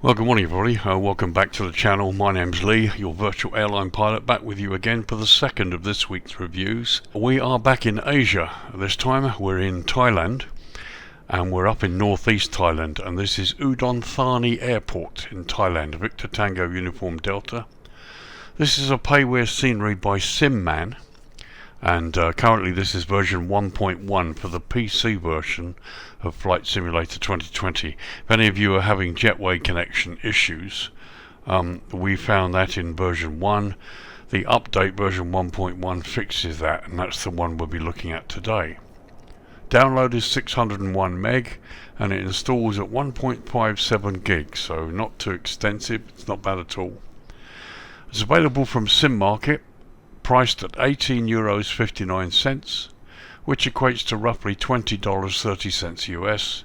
Well, good morning everybody, welcome back to the channel. My name's Lee, your virtual airline pilot, back with you again for the second of this week's reviews. We are back in Asia. This time we're in Thailand, and we're up in northeast Thailand, and this is UDON THANI Airport in Thailand, Victor Tango Uniform Delta. This is a payware scenery by SIMMAN, and currently this is version 1.1 for the PC version of Flight Simulator 2020. If any of you are having JETWAY connection issues, we found that in version 1. The update version 1.1 fixes that, and that's the one we'll be looking at today. Download is 601 meg, and it installs at 1.57 gigs, so not too extensive, it's not bad at all. It's available from SIMMARKET, priced at €18.59, which equates to roughly $20.30 US,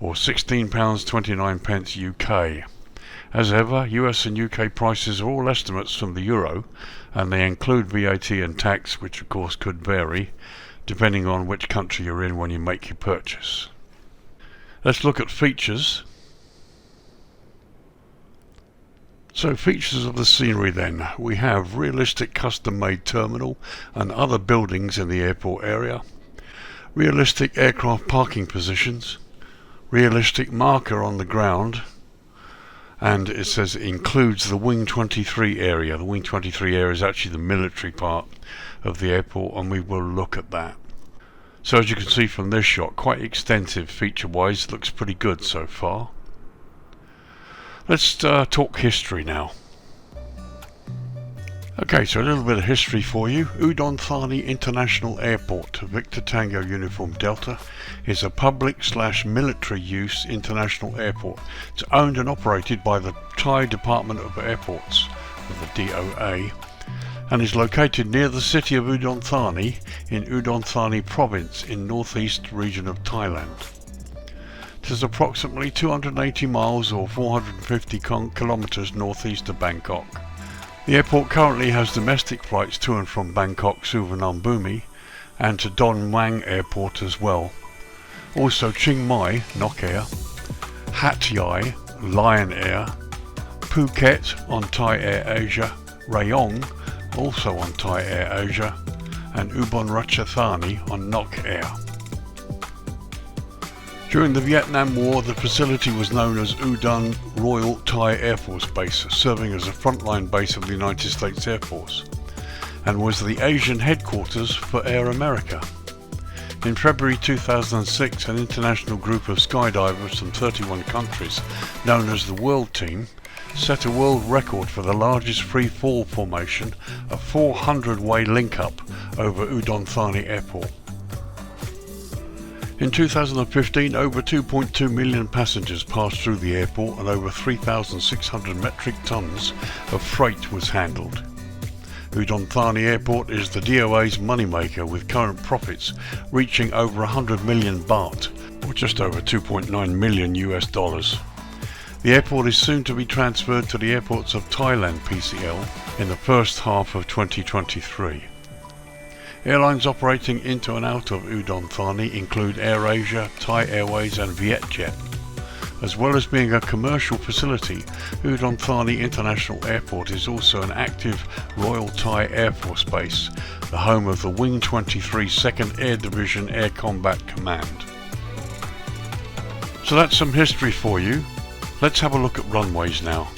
or £16.29 UK. As ever, US and UK prices are all estimates from the euro, and they include VAT and tax, which of course could vary depending on which country you're in when you make your purchase. Let's look at features. So, features of the scenery then. We have realistic custom-made terminal and other buildings in the airport area, realistic aircraft parking positions, realistic marker on the ground, and it says it includes the Wing 23 area. The Wing 23 area is actually the military part of the airport, and we will look at that. So as you can see from this shot, quite extensive feature-wise, looks pretty good so far. Let's talk history now. Okay, so a little bit of history for you. UDON THANI International Airport, Victor Tango Uniform Delta, is a public/military use international airport. It's owned and operated by the Thai Department of Airports, or the DOA, and is located near the city of UDON THANI in UDON THANI province in northeast region of Thailand. It is approximately 280 miles or 450 kilometers northeast of Bangkok. The airport currently has domestic flights to and from Bangkok Suvarnabhumi and to Don Muang Airport as well. Also Chiang Mai, Nok Air, Hat Yai, Lion Air, Phuket on Thai Air Asia, Rayong, also on Thai Air Asia, and Ubon Ratchathani on Nok Air. During the Vietnam War, the facility was known as Udon Royal Thai Air Force Base, serving as a frontline base of the United States Air Force, and was the Asian headquarters for Air America. In February 2006, an international group of skydivers from 31 countries, known as the World Team, set a world record for the largest free fall formation, a 400-way link-up over Udon Thani Airport. In 2015, over 2.2 million passengers passed through the airport and over 3,600 metric tons of freight was handled. Udon Thani Airport is the DOA's moneymaker, with current profits reaching over 100 million baht, or just over 2.9 million US dollars. The airport is soon to be transferred to the airports of Thailand PCL in the first half of 2023. Airlines operating into and out of Udon Thani include AirAsia, Thai Airways and VietJet. As well as being a commercial facility, UDON THANI International Airport is also an active Royal Thai Air Force base, the home of the Wing 23 2nd Air Division Air Combat Command. So that's some history for you. Let's have a look at runways now.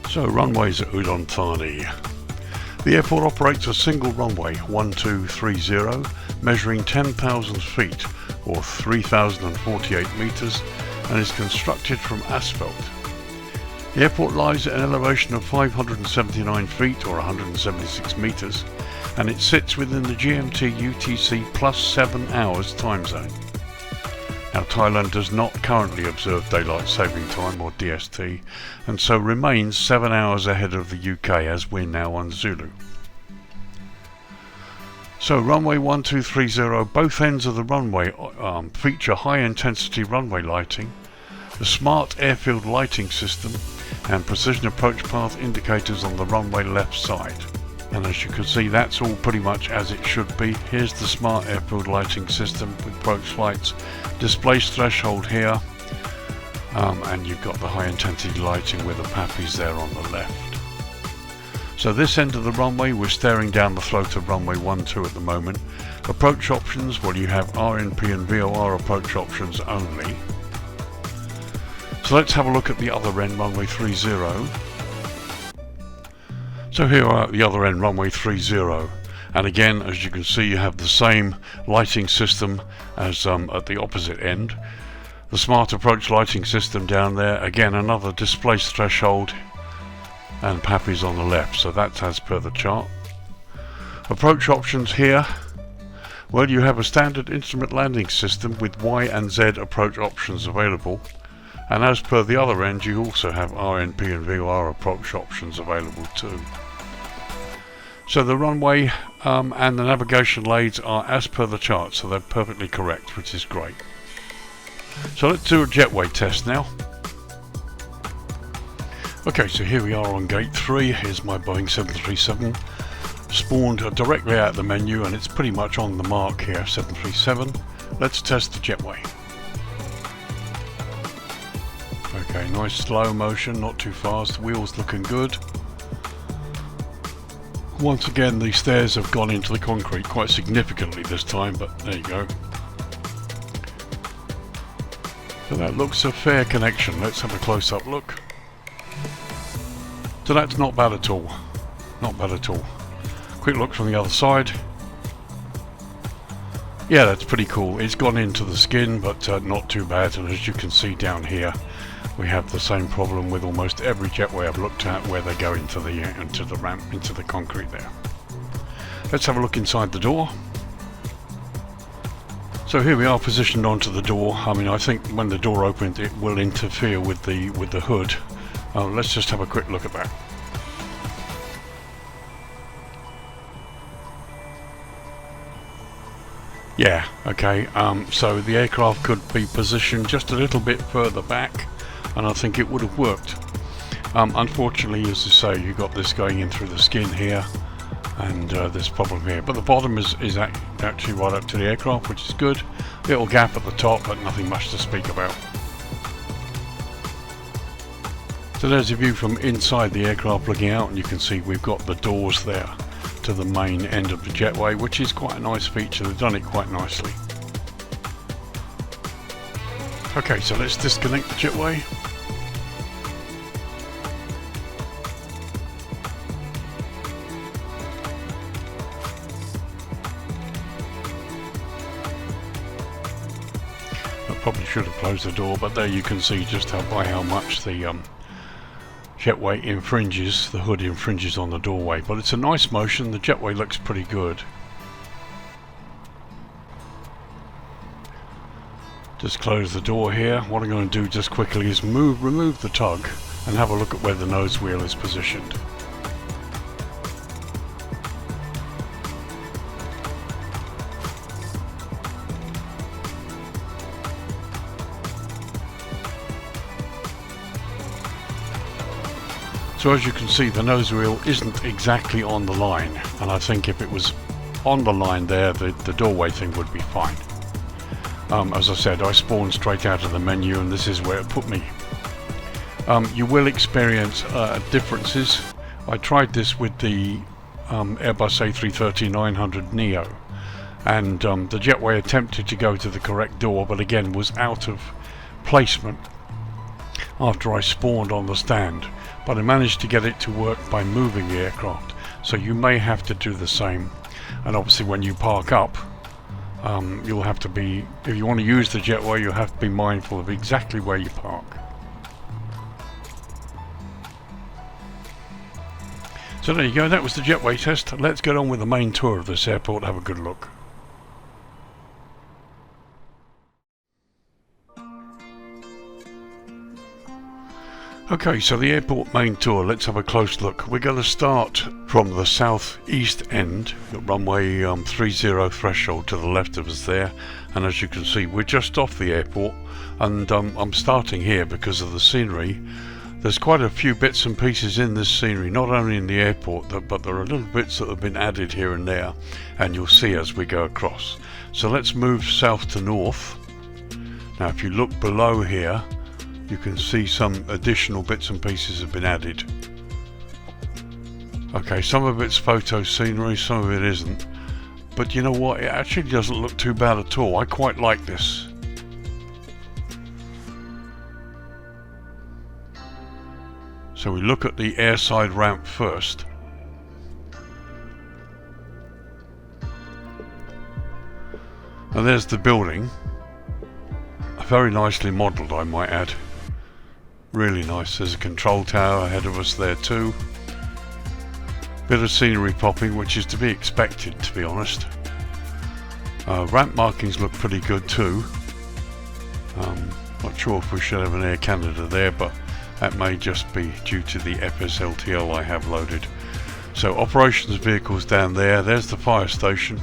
So runways at UDON Thani. The airport operates a single runway, 1230, measuring 10,000 feet or 3,048 meters, and is constructed from asphalt. The airport lies at an elevation of 579 feet or 176 meters, and it sits within the GMT UTC plus 7 hours time zone. Now, Thailand does not currently observe Daylight Saving Time or DST, and so remains 7 hours ahead of the UK, as we're now on Zulu. So runway 1230, both ends of the runway feature high intensity runway lighting, the smart airfield lighting system, and precision approach path indicators on the runway left side. And as you can see, that's all pretty much as it should be. Here's the smart airfield lighting system with approach lights, displace threshold here, and you've got the high intensity lighting with the PAPIs there on the left. So this end of the runway, we're staring down the throat of runway 12 at the moment. Approach options, well, you have RNP and VOR approach options only. So let's have a look at the other end, runway 30. So here we are at the other end, runway 30. And again, as you can see, you have the same lighting system as at the opposite end. The smart approach lighting system down there, again another displaced threshold and PAPIs on the left, so that's as per the chart. Approach options here, well, you have a standard instrument landing system with Y and Z approach options available, and as per the other end you also have RNP and VOR approach options available too. So the runway and the navigation lanes are as per the chart, so they're perfectly correct, which is great. So let's do a jetway test now. Okay, so here we are on gate 3. Here's my Boeing 737 spawned directly out of the menu, and it's pretty much on the mark here, 737. Let's test the jetway. Okay, nice slow motion, not too fast, wheels looking good. Once again, the stairs have gone into the concrete quite significantly this time, but there you go. So that looks a fair connection. Let's have a close-up look. So that's not bad at all. Not bad at all. Quick look from the other side. Yeah, that's pretty cool. It's gone into the skin, but not too bad. And as you can see down here, we have the same problem with almost every jetway I've looked at, where they go into the ramp, into the concrete there. Let's have a look inside the door. So here we are positioned onto the door. I mean, I think when the door opens it will interfere with the hood. Let's just have a quick look at that. Yeah, okay, so the aircraft could be positioned just a little bit further back, and I think it would have worked. Unfortunately, as I say, you've got this going in through the skin here, and this problem here. But the bottom is actually right up to the aircraft, which is good. Little gap at the top, but nothing much to speak about. So there's a view from inside the aircraft looking out, and you can see we've got the doors there to the main end of the jetway, which is quite a nice feature. They've done it quite nicely. Okay, so let's disconnect the jetway. I probably should have closed the door, but there you can see just by how much the jetway infringes, the hood infringes on the doorway. But it's a nice motion. The jetway looks pretty good. Just close the door here. What I'm going to do just quickly is remove the tug and have a look at where the nose wheel is positioned. So as you can see, the nose wheel isn't exactly on the line, and I think if it was on the line there, the doorway thing would be fine. As I said, I spawned straight out of the menu, and this is where it put me. You will experience differences. I tried this with the Airbus A330-900 Neo, and the jetway attempted to go to the correct door, but again was out of placement after I spawned on the stand. But I managed to get it to work by moving the aircraft, so you may have to do the same. And obviously when you park up, you'll have to be, if you want to use the jetway, you'll have to be mindful of exactly where you park. So there you go, that was the jetway test. Let's get on with the main tour of this airport, have a good look. Okay, so the airport main tour, let's have a close look. We're going to start from the southeast end, the runway 30 threshold to the left of us there, and as you can see we're just off the airport, and I'm starting here because of the scenery. There's quite a few bits and pieces in this scenery, not only in the airport, but there are little bits that have been added here and there, and you'll see as we go across. So let's move south to north. Now if you look below here, you can see some additional bits and pieces have been added. Okay, some of it's photo scenery, some of it isn't. But you know what, it actually doesn't look too bad at all. I quite like this. So we look at the airside ramp first. And there's the building. Very nicely modelled, I might add. Really nice. There's a control tower ahead of us there too. Bit of scenery popping, which is to be expected, to be honest. Ramp markings look pretty good too. Not sure if we should have an Air Canada there, but that may just be due to the FSLTL I have loaded. So operations vehicles down there. There's the fire station.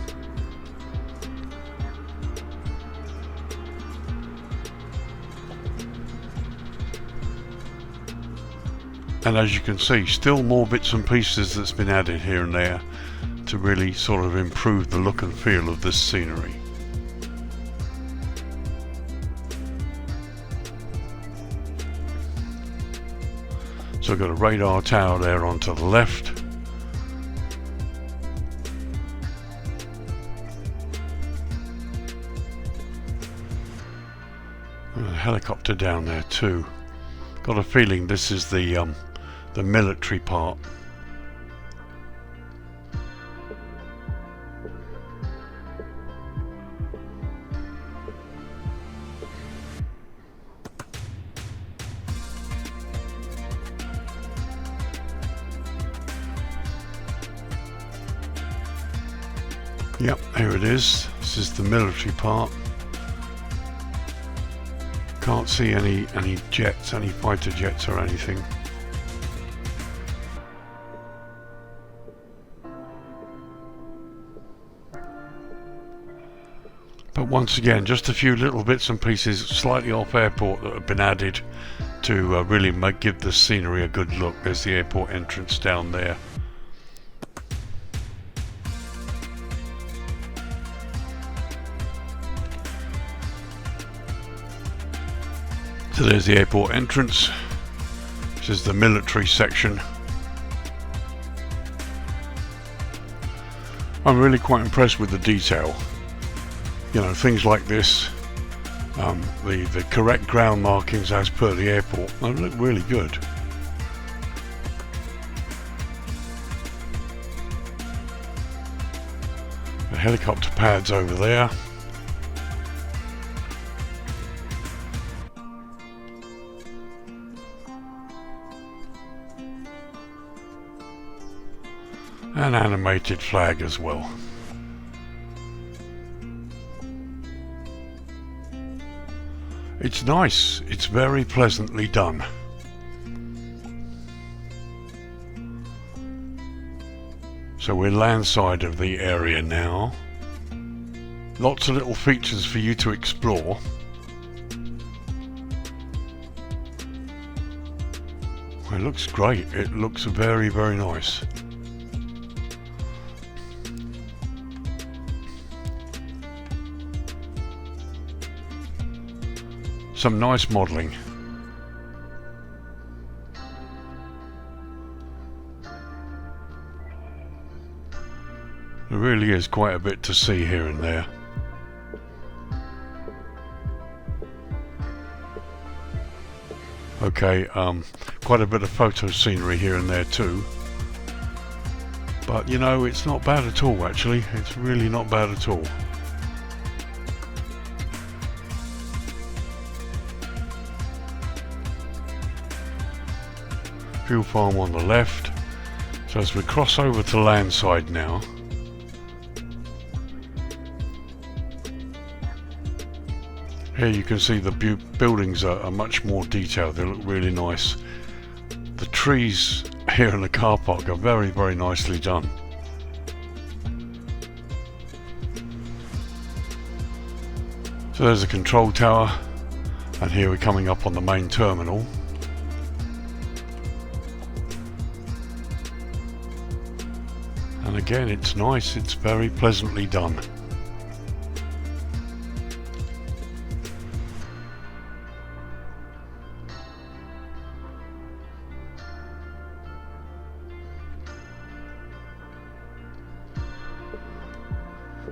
And as you can see, still more bits and pieces that's been added here and there to really sort of improve the look and feel of this scenery. So I've got a radar tower there onto the left. And a helicopter down there too. Got a feeling this is the military part. Yep, here it is. This is the military part. Can't see any jets, any fighter jets or anything. But once again, just a few little bits and pieces slightly off airport that have been added to really give the scenery a good look. There's the airport entrance down there. So there's the airport entrance. This is the military section. I'm really quite impressed with the detail. You know, things like this, the correct ground markings as per the airport, they look really good. The helicopter pads over there. An animated flag as well. It's nice, it's very pleasantly done. So we're landside of the area now. Lots of little features for you to explore. It looks great, it looks very, very nice. Some nice modelling. There really is quite a bit to see here and there. Okay, quite a bit of photo scenery here and there too. But you know, it's not bad at all actually. It's really not bad at all. Fuel farm on the left. So as we cross over to landside now, here you can see the buildings are much more detailed. They look really nice. The trees here in the car park are very, very nicely done. So there's a control tower, and here we're coming up on the main terminal. And again, it's nice, it's very pleasantly done.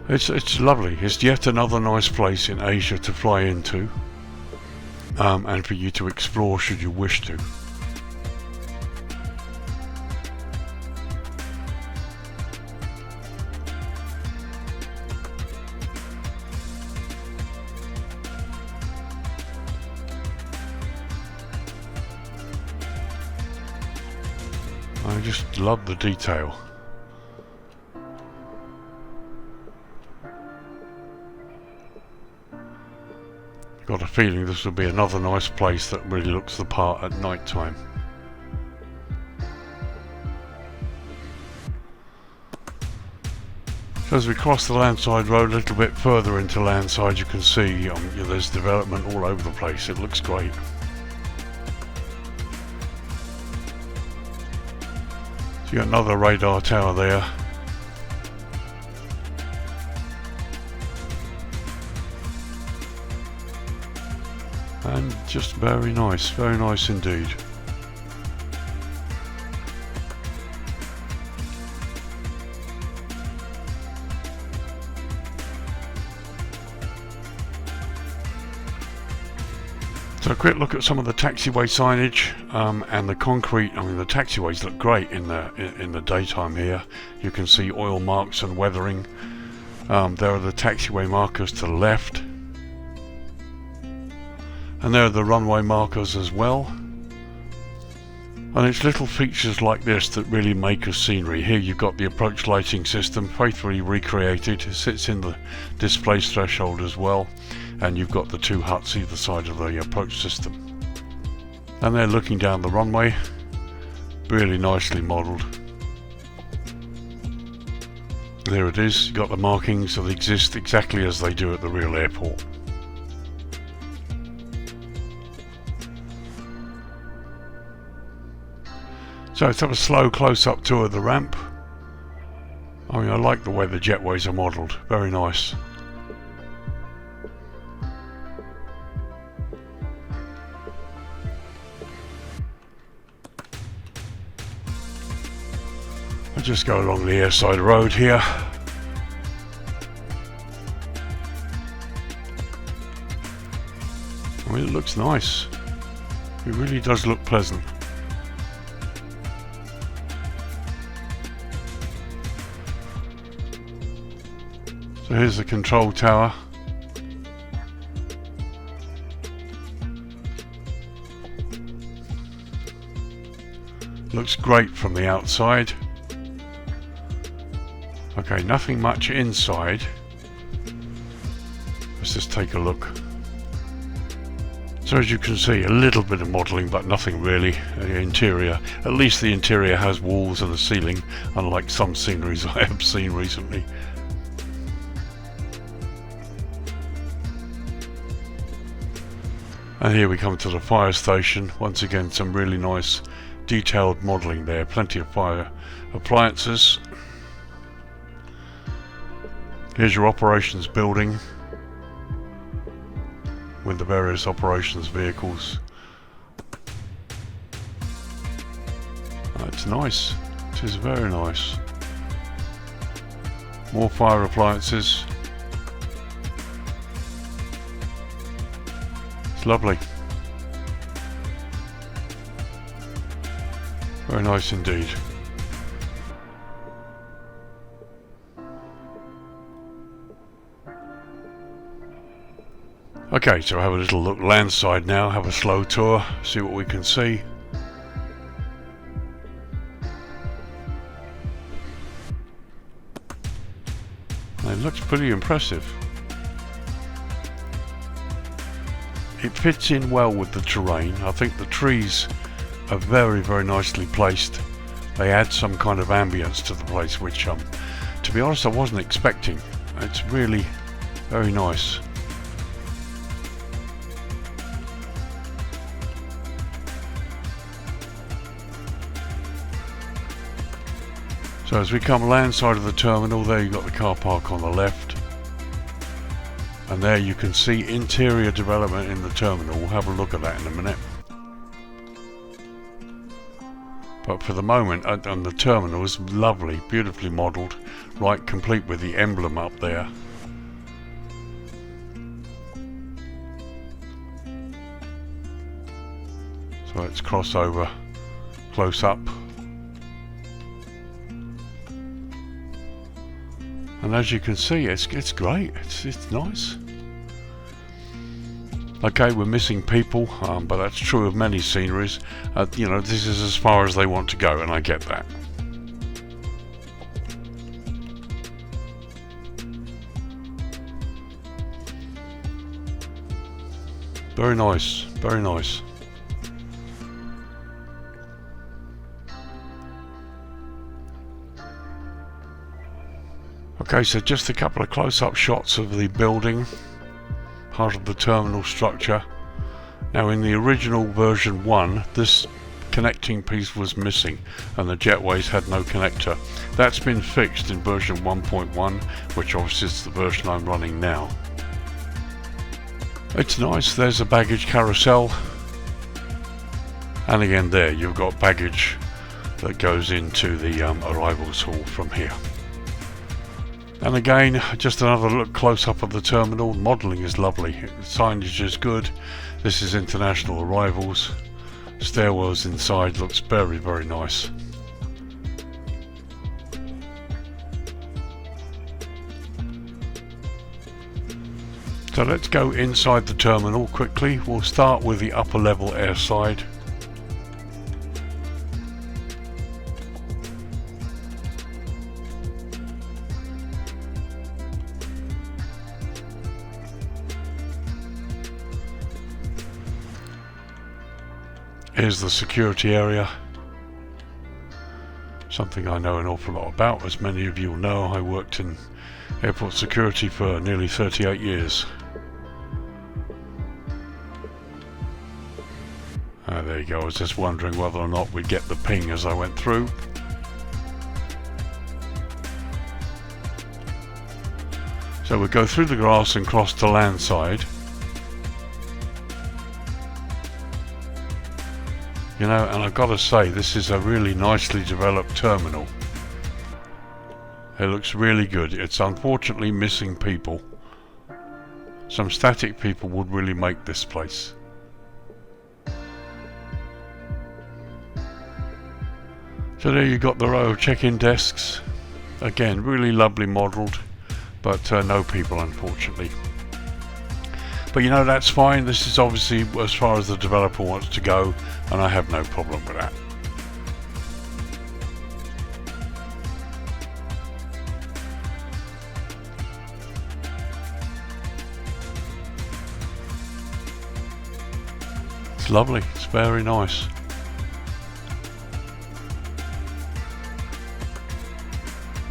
It's lovely. It's yet another nice place in Asia to fly into, and for you to explore should you wish to. I just love the detail. Got a feeling this will be another nice place that really looks the part at night time. So as we cross the landside road a little bit further into landside, you can see there's development all over the place. It looks great. So you got another radar tower there. And just very nice indeed. So a quick look at some of the taxiway signage and the concrete. I mean, the taxiways look great in the daytime here. You can see oil marks and weathering. There are the taxiway markers to the left. And there are the runway markers as well. And it's little features like this that really make a scenery. Here you've got the approach lighting system, faithfully recreated. It sits in the displaced threshold as well. And you've got the two huts either side of the approach system. And they're looking down the runway. Really nicely modelled. There it is. You've got the markings that exist exactly as they do at the real airport. So let's have a slow close-up tour of the ramp. I mean, I like the way the jetways are modelled. Very nice. I'll just go along the airside road here. I mean, it looks nice. It really does look pleasant. So here's the control tower. Looks great from the outside. Okay, nothing much inside. Let's just take a look. So as you can see, a little bit of modelling, but nothing really. The interior, at least the interior has walls and a ceiling, unlike some sceneries I have seen recently. And here we come to the fire station. Once again, some really nice detailed modelling there. Plenty of fire appliances. Here's your operations building with the various operations vehicles. It's nice. It is very nice. More fire appliances. It's lovely. Very nice indeed. Okay, so have a little look landside now, have a slow tour, see what we can see. It looks pretty impressive. It fits in well with the terrain. I think the trees are very, very nicely placed. They add some kind of ambience to the place, which, to be honest, I wasn't expecting. It's really very nice. So as we come landside of the terminal, there you've got the car park on the left. And there you can see interior development in the terminal. We'll have a look at that in a minute. But for the moment, and the terminal is lovely, beautifully modelled, right, complete with the emblem up there. So let's cross over close up. And as you can see, it's great. It's nice. Okay, we're missing people, but that's true of many sceneries. You know, this is as far as they want to go, and I get that. Very nice, very nice. Okay, so just a couple of close-up shots of the building, part of the terminal structure. Now in the original version 1, this connecting piece was missing and the JETWAYS had no connector. That's been fixed in version 1.1, which obviously is the version I'm running now. It's nice, there's a baggage carousel, and again there you've got baggage that goes into the arrivals hall from here. And again, just another look close up of the terminal. Modelling is lovely, the signage is good. This is international arrivals. Stairwells inside looks very, very nice. So let's go inside the terminal quickly. We'll start with the upper level airside. Here's the security area. Something I know an awful lot about. As many of you will know, I worked in airport security for nearly 38 years. There you go, I was just wondering whether or not we'd get the ping as I went through. So we'll go through the grass and cross to landside. You know, and I've got to say, this is a really nicely developed terminal. It looks really good. It's unfortunately missing people. Some static people would really make this place. So there you got the row of check-in desks. Again, really lovely modelled, but no people unfortunately. But you know, that's fine. This is obviously as far as the developer wants to go, and I have no problem with that. It's lovely, it's very nice.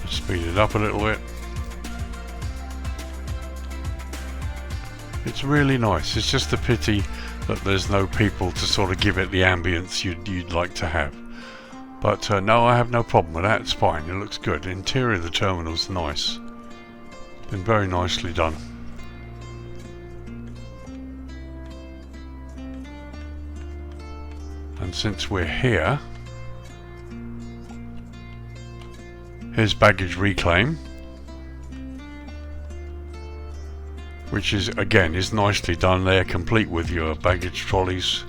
Let's speed it up a little bit. It's really nice. It's just a pity that there's no people to sort of give it the ambience you'd like to have. But no, I have no problem with that. It's fine. It looks good. The interior of the terminal's nice. Been very nicely done. And since we're here, here's baggage reclaim, which is again is nicely done there, complete with your baggage trolleys.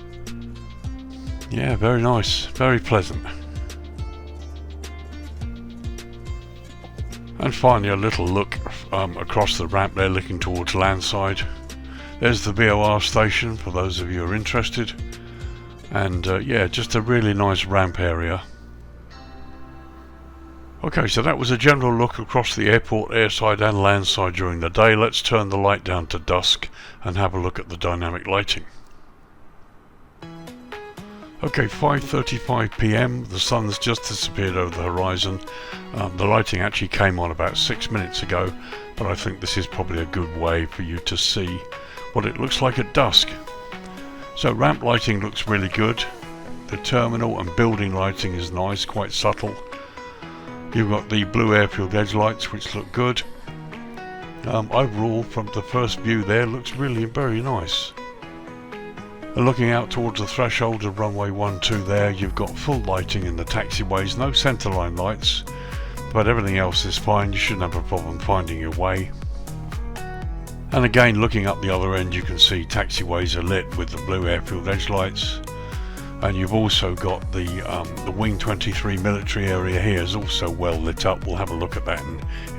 Yeah, very nice, very pleasant. And finally a little look across the ramp there, looking towards landside. There's the VOR station for those of you who are interested. And yeah, just a really nice ramp area. Okay, so that was a general look across the airport airside and landside during the day. Let's turn the light down to dusk and have a look at the dynamic lighting. Okay, 5:35 PM, the sun's just disappeared over the horizon. The lighting actually came on about 6 minutes ago, but I think this is probably a good way for you to see what it looks like at dusk. So ramp lighting looks really good. The terminal and building lighting is nice, quite subtle. You've got the blue airfield edge lights which look good. Overall, from the first view there, looks really very nice. And looking out towards the threshold of runway 12 there, you've got full lighting in the taxiways, no centerline lights, but everything else is fine. You shouldn't have a problem finding your way. And again, looking up the other end, you can see taxiways are lit with the blue airfield edge lights. And you've also got the Wing 23 military area here is also well lit up. We'll have a look at that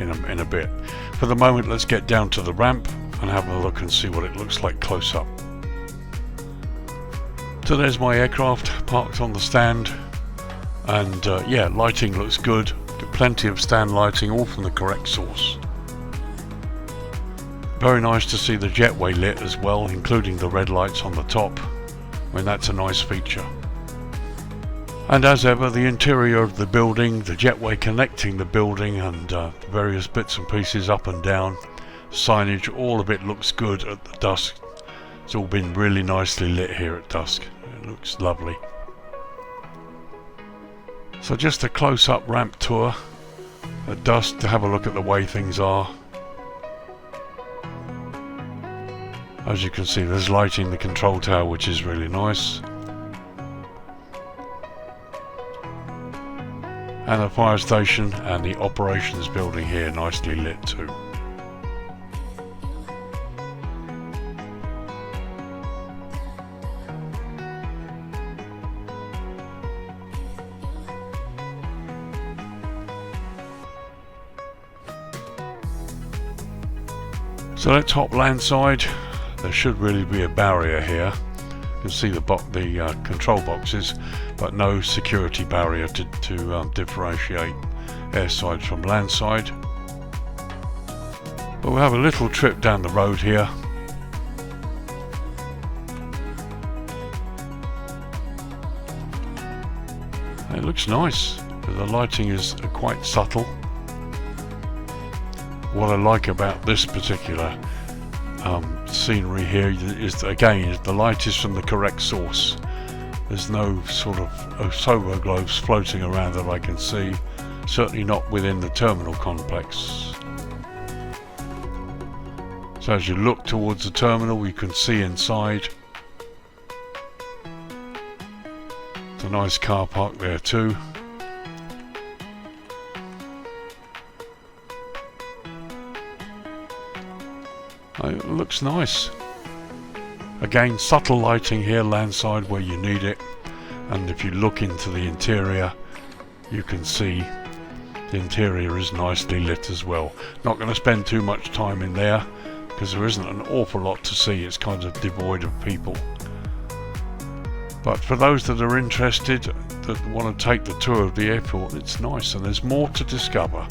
in a bit. For the moment, let's get down to the ramp and have a look and see what it looks like close up. So there's my aircraft parked on the stand, and yeah, lighting looks good. Got plenty of stand lighting, all from the correct source. Very nice to see the jetway lit as well, including the red lights on the top. I mean, that's a nice feature. And as ever, the interior of the building, the jetway connecting the building, and various bits and pieces up and down, signage, all of it looks good at the dusk. It's all been really nicely lit here at dusk. It looks lovely. So just a close-up ramp tour at dusk to have a look at the way things are. As you can see, there's lighting the control tower, which is really nice. And the fire station and the operations building here nicely lit too. So let's hop landside. There should really be a barrier here. You can see the control boxes, but no security barrier to differentiate airside from landside. But we'll have a little trip down the road here. It looks nice. The lighting is quite subtle. What I like about this particular scenery here is that, again, the light is from the correct source. There's no sort of solar globes floating around that I can see, certainly not within the terminal complex. So as you look towards the terminal, you can see inside. It's a nice car park there too. It looks nice. Again, subtle lighting here landside where you need it, and if you look into the interior, you can see the interior is nicely lit as well. Not going to spend too much time in there because there isn't an awful lot to see. It's kind of devoid of people. But for those that are interested, that want to take the tour of the airport, it's nice, and there's more to discover.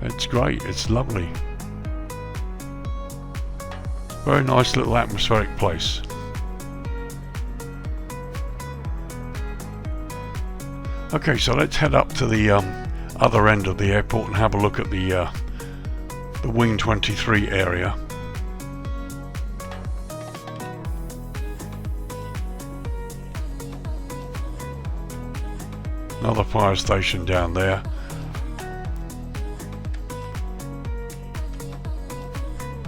It's great, it's lovely. Very nice little atmospheric place. Okay, so let's head up to the other end of the airport and have a look at the Wing 23 area. Another fire station down there.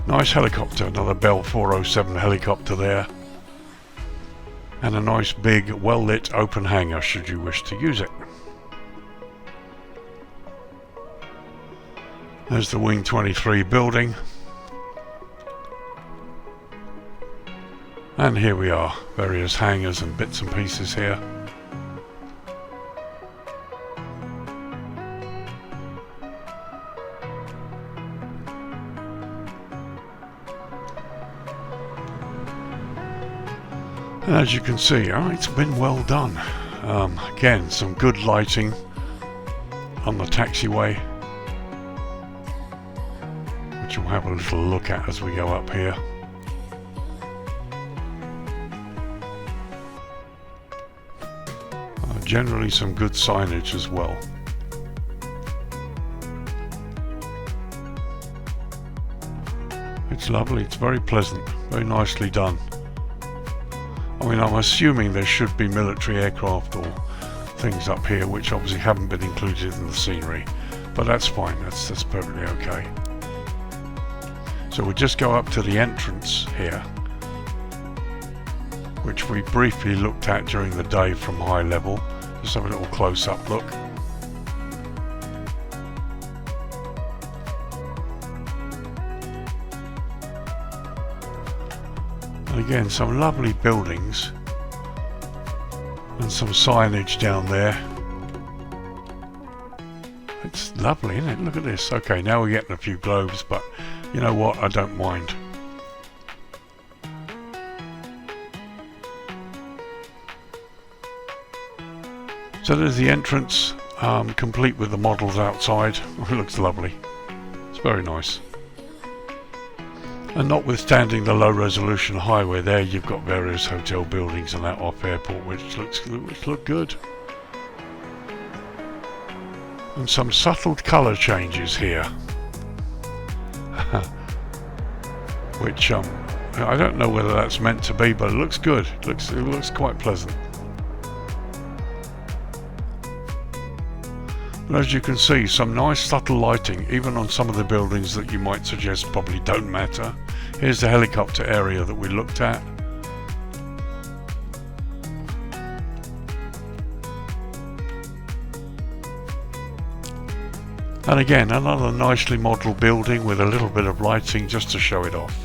Nice helicopter, another Bell 407 helicopter there. And a nice big, well-lit open hangar should you wish to use it. There's the Wing 23 building. And here we are, various hangars and bits and pieces here. And as you can see, it's been well done. Again, some good lighting on the taxiway, which we'll have a little look at as we go up here. Generally some good signage as well. It's lovely, it's very pleasant, very nicely done. I mean, I'm assuming there should be military aircraft or things up here which obviously haven't been included in the scenery, but that's fine, that's perfectly okay. So we'll just go up to the entrance here which we briefly looked at during the day from high level. Just have a little close-up look. And again, some lovely buildings and some signage down there. It's lovely, isn't it? Look at this. Okay, now we're getting a few globes, but you know what? I don't mind. So there's the entrance, complete with the models outside. It looks lovely. It's very nice. And notwithstanding the low resolution highway there, you've got various hotel buildings and that off airport which look good. And some subtle colour changes here. Which I don't know whether that's meant to be, but it looks good. It looks quite pleasant. But as you can see, some nice subtle lighting, even on some of the buildings that you might suggest probably don't matter. Here's the helicopter area that we looked at. And again, another nicely modelled building with a little bit of lighting just to show it off.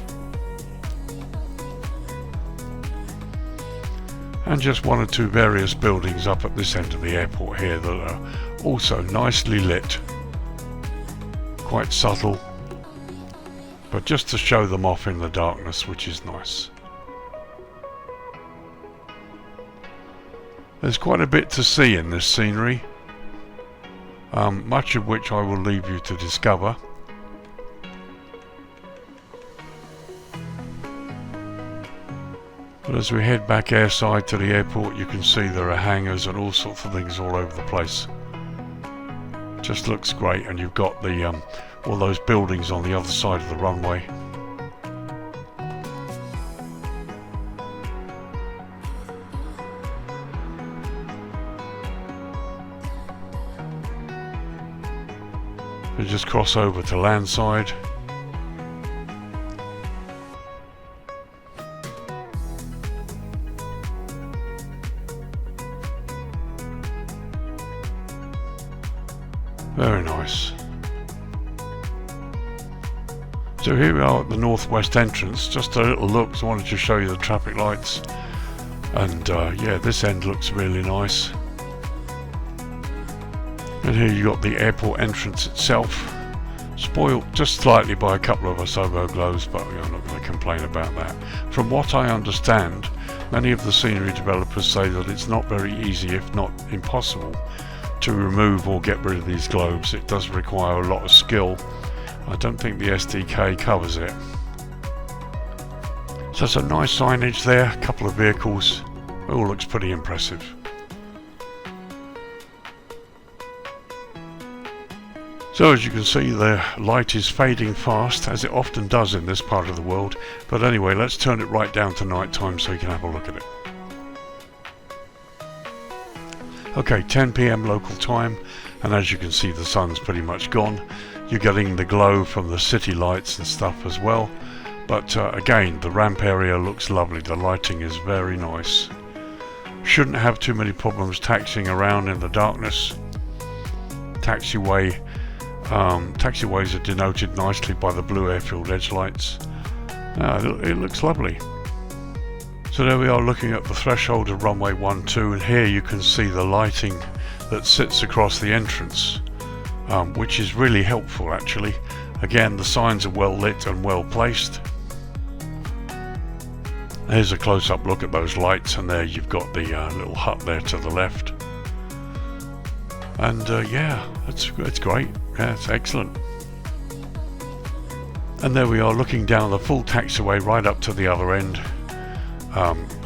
And just one or two various buildings up at this end of the airport here that are also nicely lit. Quite subtle, but just to show them off in the darkness, which is nice. There's quite a bit to see in this scenery, much of which I will leave you to discover. But as we head back airside to the airport, you can see there are hangars and all sorts of things all over the place. Just looks great, and you've got the all those buildings on the other side of the runway. We just cross over to landside. Very nice. So here we are at the northwest entrance. Just a little look, so I wanted to show you the traffic lights. And yeah, this end looks really nice. And here you got the airport entrance itself, spoiled just slightly by a couple of Asobo globes, but I'm not going to complain about that. From what I understand, many of the scenery developers say that it's not very easy, if not impossible, to remove or get rid of these globes. It does require a lot of skill. I don't think the SDK covers it. So some nice signage there, a couple of vehicles. It all looks pretty impressive. So as you can see, the light is fading fast, as it often does in this part of the world. But anyway, let's turn it right down to night time so you can have a look at it. Okay, 10 PM local time, and as you can see, the sun's pretty much gone. You're getting the glow from the city lights and stuff as well. But again, the ramp area looks lovely. The lighting is very nice. Shouldn't have too many problems taxiing around in the darkness. Taxiways are denoted nicely by the blue airfield edge lights. It looks lovely. So there we are, looking at the threshold of runway 12, and here you can see the lighting that sits across the entrance, which is really helpful actually. Again, the signs are well lit and well placed. Here's a close-up look at those lights, and there you've got the little hut there to the left. And yeah, it's great. Yeah, it's excellent. And there we are, looking down the full taxiway right up to the other end.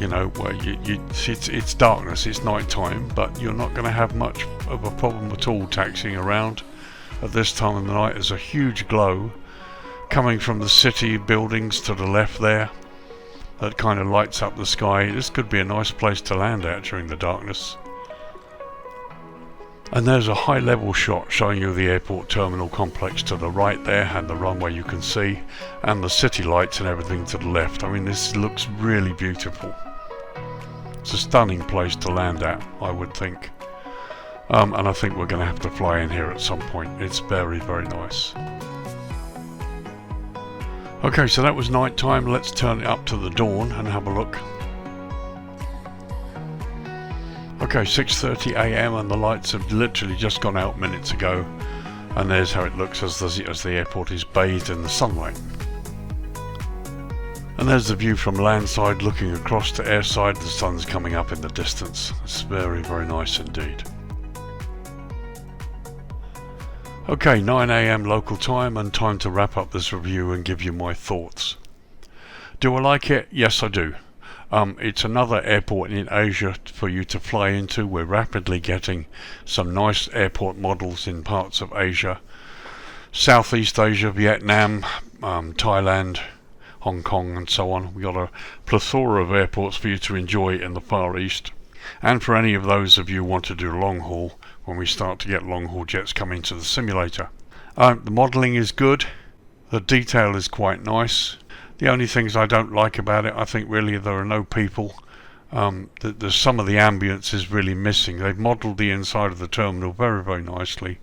You know, where it's darkness, it's night time, but you're not going to have much of a problem at all taxiing around at this time of the night. There's a huge glow coming from the city buildings to the left there that kind of lights up the sky. This could be a nice place to land at during the darkness. And there's a high level shot showing you the airport terminal complex to the right there, and the runway you can see, and the city lights and everything to the left. I mean, this looks really beautiful. It's a stunning place to land at, I would think. And I think we're going to have to fly in here at some point. It's very, very nice. Okay, so that was night time. Let's turn it up to the dawn and have a look. Okay, 6:30 AM and the lights have literally just gone out minutes ago. And there's how it looks as the airport is bathed in the sunlight. And there's the view from landside looking across to airside. The sun's coming up in the distance. It's very, very nice indeed. Okay, 9 AM local time and time to wrap up this review and give you my thoughts. Do I like it? Yes, I do. It's another airport in Asia for you to fly into. We're rapidly getting some nice airport models in parts of Asia. Southeast Asia, Vietnam, Thailand, Hong Kong and so on. We've got a plethora of airports for you to enjoy in the Far East. And for any of those of you who want to do long haul, when we start to get long haul jets coming to the simulator. The modelling is good. The detail is quite nice. The only things I don't like about it, I think really there are no people. There's some of the ambience is really missing. They've modelled the inside of the terminal very, very nicely.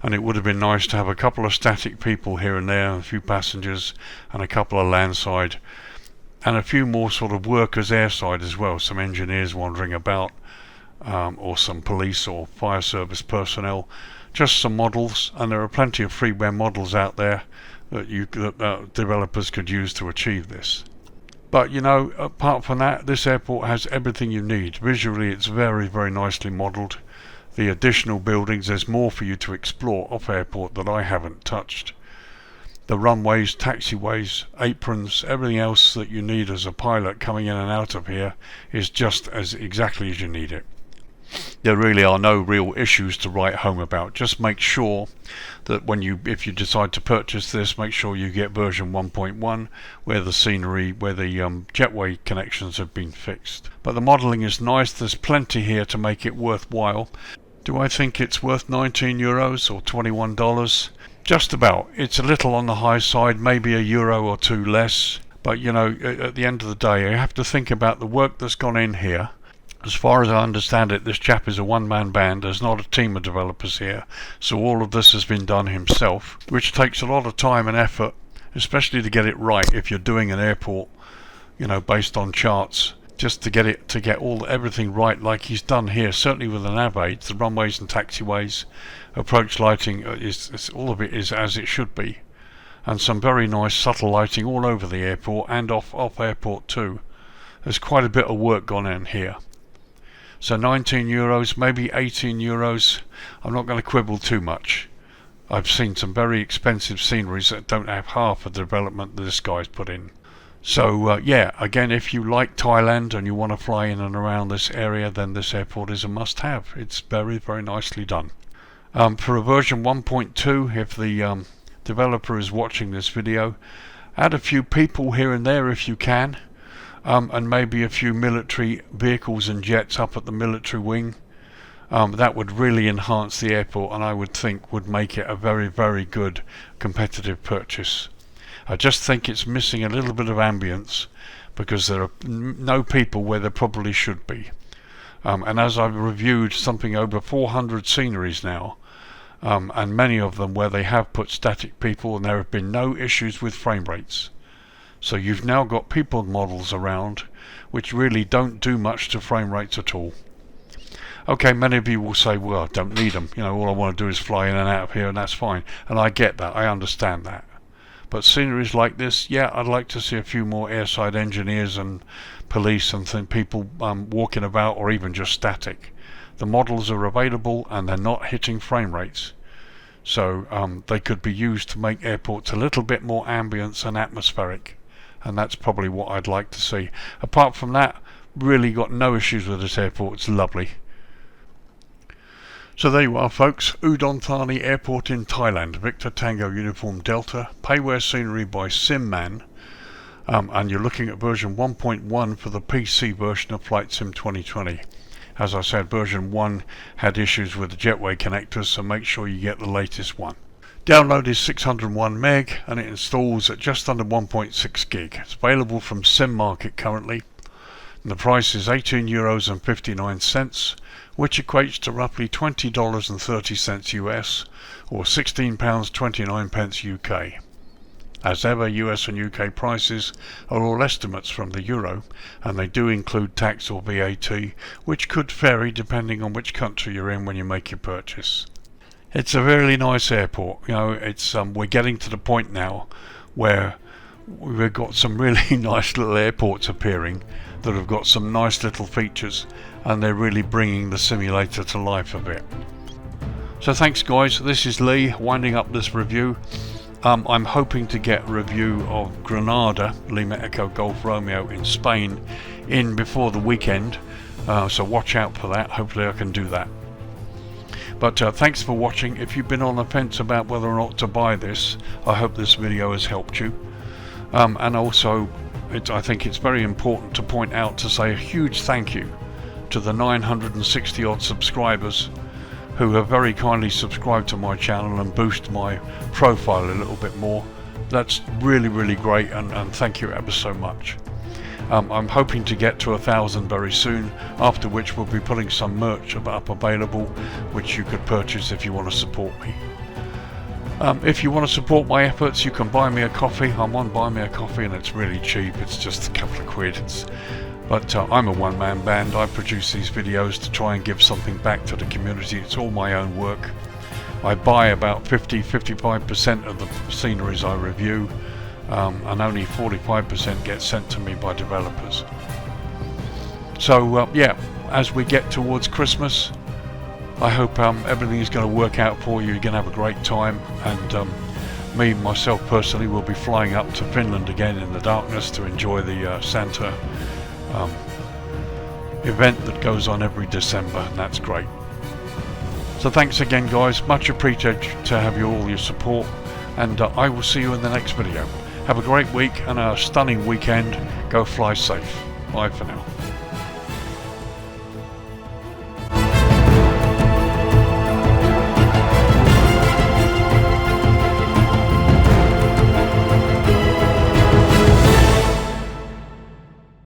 And it would have been nice to have a couple of static people here and there, a few passengers and a couple of landside. And a few more sort of workers airside as well, some engineers wandering about, or some police or fire service personnel. Just some models, and there are plenty of freeware models out there that developers could use to achieve this. But you know, apart from that, this airport has everything you need. Visually it's very, very nicely modelled. The additional buildings, there's more for you to explore off airport that I haven't touched. The runways, taxiways, aprons, everything else that you need as a pilot coming in and out of here is just as exactly as you need it. There really are no real issues to write home about. Just make sure that if you decide to purchase this, make sure you get version 1.1 where the jetway connections have been fixed. But the modelling is nice. There's plenty here to make it worthwhile. Do I think it's worth €19 or $21? Just about. It's a little on the high side, maybe €1 or two less. But you know, at the end of the day, you have to think about the work that's gone in here. As far as I understand it, this chap is a one-man band. There's not a team of developers here. So all of this has been done himself, which takes a lot of time and effort, especially to get it right if you're doing an airport, you know, based on charts. Just to get everything right like he's done here, certainly with the nav aids, the runways and taxiways, approach lighting, all of it is as it should be. And some very nice subtle lighting all over the airport and off airport too. There's quite a bit of work gone in here. So €19, maybe €18. I'm not going to quibble too much. I've seen some very expensive sceneries that don't have half of the development that this guy's put in. So yeah, again, if you like Thailand and you want to fly in and around this area, then this airport is a must-have. It's very, very nicely done. For a version 1.2, if the developer is watching this video, add a few people here and there if you can. And maybe a few military vehicles and jets up at the military wing. That would really enhance the airport, and I would think would make it a very, very good competitive purchase. I just think it's missing a little bit of ambience because there are no people where there probably should be. And as I've reviewed something over 400 sceneries now, and many of them where they have put static people and there have been no issues with frame rates. So you've now got people models around which really don't do much to frame rates at all. Okay, many of you will say, well, I don't need them. You know, all I want to do is fly in and out of here and that's fine. And I get that, I understand that. But sceneries like this, yeah, I'd like to see a few more airside engineers and police and people walking about, or even just static. The models are available and they're not hitting frame rates. So they could be used to make airports a little bit more ambience and atmospheric. And that's probably what I'd like to see. Apart from that, really got no issues with this airport. It's lovely. So there you are, folks. UDON THANI Airport in Thailand. Victor Tango Uniform Delta. Payware scenery by SIMMAN. And you're looking at version 1.1 for the PC version of Flight Sim 2020. As I said, version 1 had issues with the Jetway connectors, so make sure you get the latest one. Download is 601 meg and it installs at just under 1.6 gig. It's available from SIMMARKET currently. And the price is €18.59, which equates to roughly $20.30 US, or £16.29 UK. As ever, US and UK prices are all estimates from the euro, and they do include tax or VAT, which could vary depending on which country you're in when you make your purchase. It's a really nice airport. You know, it's we're getting to the point now where we've got some really nice little airports appearing that have got some nice little features, and they're really bringing the simulator to life a bit. So thanks guys, this is Lee winding up this review. I'm hoping to get a review of Granada, Lima Echo Golf Romeo in Spain in before the weekend, so watch out for that. Hopefully I can do that. But thanks for watching. If you've been on the fence about whether or not to buy this, I hope this video has helped you. And also, I think it's very important to point out to say a huge thank you to the 960 odd subscribers who have very kindly subscribed to my channel and boost my profile a little bit more. That's really, really great, and thank you ever so much. I'm hoping to get to 1,000 very soon, after which we'll be putting some merch up available, which you could purchase if you want to support me. If you want to support my efforts, you can buy me a coffee. I'm on Buy Me a Coffee, and it's really cheap. It's just a couple of quid. But I'm a one-man band. I produce these videos to try and give something back to the community. It's all my own work. I buy about 50-55% of the sceneries I review, and only 45% get sent to me by developers. So yeah, as we get towards Christmas, I hope everything is going to work out for you. You're going to have a great time, and me myself personally will be flying up to Finland again in the darkness to enjoy the Santa event that goes on every December, and that's great. So thanks again guys, much appreciated to have all your support, and I will see you in the next video. Have a great week and a stunning weekend. Go fly safe. Bye for now.